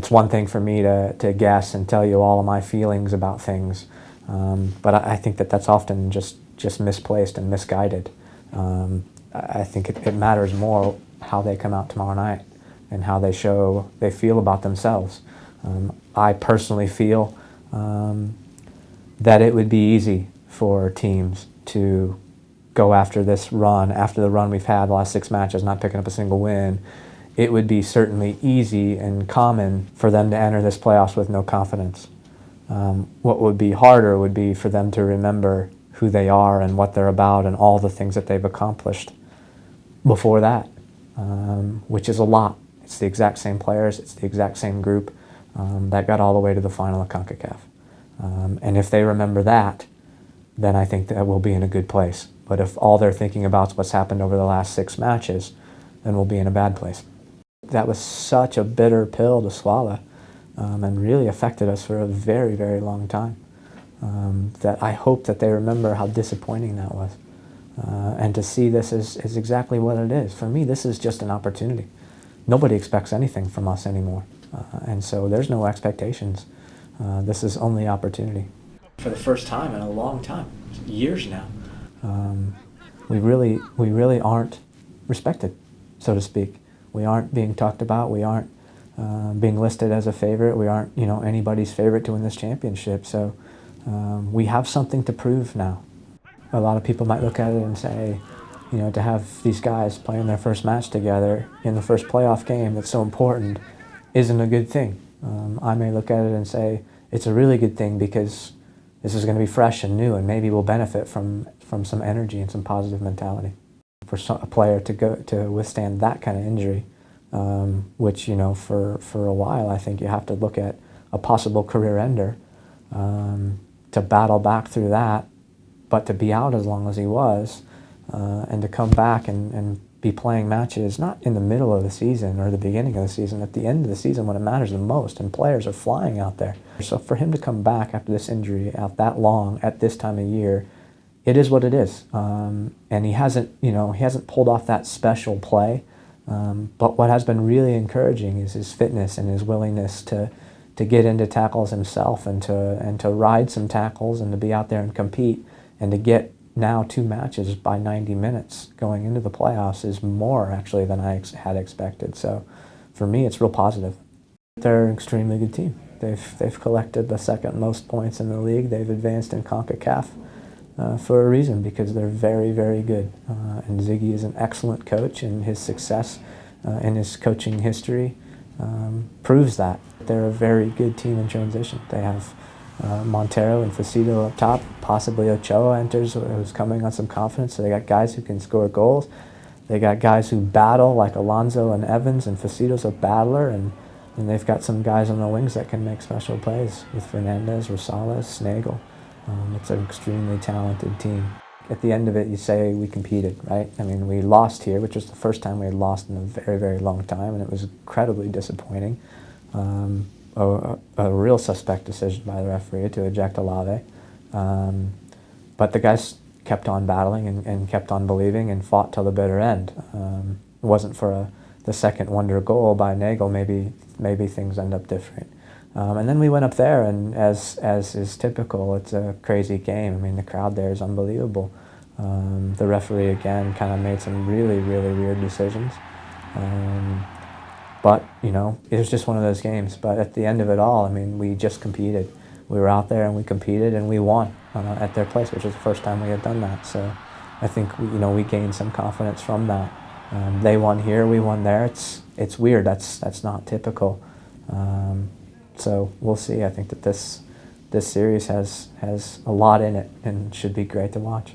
It's one thing for me to guess and tell you all of my feelings about things, but I think that that's often just misplaced and misguided. I think it matters more how they come out tomorrow night and how they feel about themselves. I personally feel that it would be easy for teams to go after this run, after the run we've had the last 6 matches, not picking up a single win. It would be certainly easy and common for them to enter this playoffs with no confidence. What would be harder would be for them to remember who they are and what they're about and all the things that they've accomplished before that, which is a lot. It's the exact same players, it's the exact same group that got all the way to the final of CONCACAF. And if they remember that, then I think that we'll be in a good place. But if all they're thinking about is what's happened over the last 6 matches, then we'll be in a bad place. That was such a bitter pill to swallow, and really affected us for a very, very long time. That I hope that they remember how disappointing that was. And to see this is exactly what it is. For me, this is just an opportunity. Nobody expects anything from us anymore. And so there's no expectations. This is only opportunity. For the first time in a long time, years now, we really aren't respected, so to speak. We aren't being talked about. We aren't being listed as a favorite. We aren't, anybody's favorite to win this championship. So we have something to prove now. A lot of people might look at it and say, to have these guys playing their first match together in the first playoff game that's so important isn't a good thing. I may look at it and say it's a really good thing because this is going to be fresh and new, and maybe we'll benefit from some energy and some positive mentality. For a player to withstand that kind of injury, which for a while I think you have to look at a possible career ender, to battle back through that, but to be out as long as he was, and to come back and be playing matches not in the middle of the season or the beginning of the season, at the end of the season when it matters the most and players are flying out there. So for him to come back after this injury out that long at this time of year, it is what it is. And he hasn't pulled off that special play. But what has been really encouraging is his fitness and his willingness to get into tackles himself and to ride some tackles and to be out there and compete and to get now 2 matches by 90 minutes going into the playoffs is more actually than I had expected. So for me, it's real positive. They're an extremely good team. They've collected the 2nd most points in the league. They've advanced in CONCACAF for a reason, because they're very, very good. And Ziggy is an excellent coach, and his success in his coaching history proves that. They're a very good team in transition. They have Montero and Facito up top. Possibly Ochoa enters, who's coming on some confidence. So they got guys who can score goals. They got guys who battle, like Alonso and Evans, and Facito's a battler, and they've got some guys on the wings that can make special plays with Fernandez, Rosales, Snagel. It's an extremely talented team. At the end of it, you say we competed, right? I mean, we lost here, which was the first time we had lost in a very, very long time, and it was incredibly disappointing. A real suspect decision by the referee to eject Olave. But the guys kept on battling and kept on believing and fought till the bitter end. It wasn't for the second wonder goal by Nagel, maybe things end up different. And then we went up there, and as is typical, it's a crazy game. I mean, the crowd there is unbelievable. The referee, again, kind of made some really, really weird decisions. But, it was just one of those games. But at the end of it all, I mean, we just competed. We were out there and we competed and we won at their place, which was the first time we had done that. So I think, we gained some confidence from that. They won here, we won there. It's weird. That's not typical. So we'll see. I think that this series has a lot in it and should be great to watch.